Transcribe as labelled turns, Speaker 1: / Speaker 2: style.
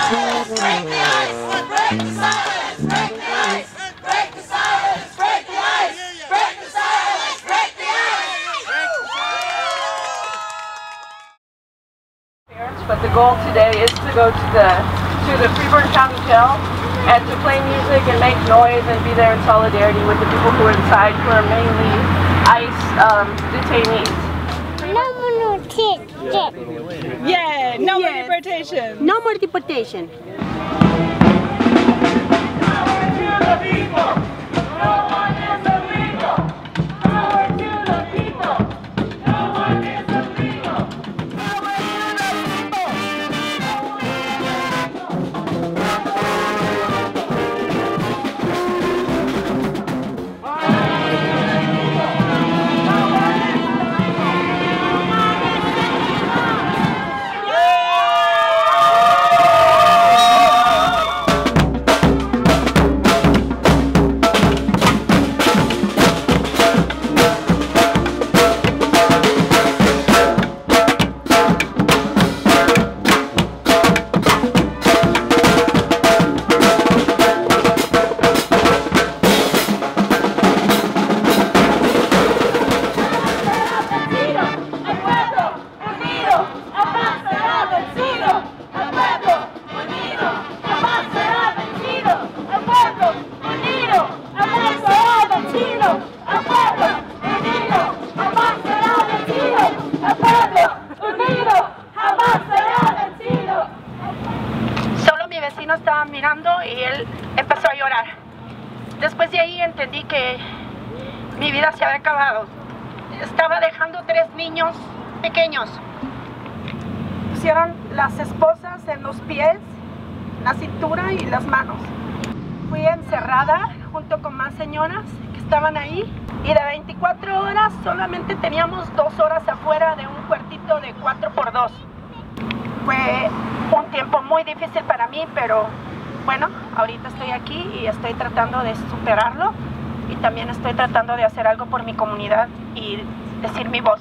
Speaker 1: But the goal today is to go to the Freeburg County Jail and to play music and make noise and be there in solidarity with the people who are inside, who are mainly ICE detainees.
Speaker 2: No more deportation.
Speaker 1: Yeah, no more deportation.
Speaker 2: No more deportation.
Speaker 3: Estaba mirando y él empezó a llorar. Después de ahí entendí que mi vida se había acabado. Estaba dejando 3 niños pequeños. Pusieron las esposas en los pies, la cintura y las manos. Fui encerrada junto con más señoras que estaban ahí y de 24 horas solamente teníamos 2 horas afuera de un cuartito de 4x2. Fue un tiempo muy difícil para mí, pero bueno, ahorita estoy aquí y estoy tratando de superarlo y también estoy tratando de hacer algo por mi comunidad y decir mi voz.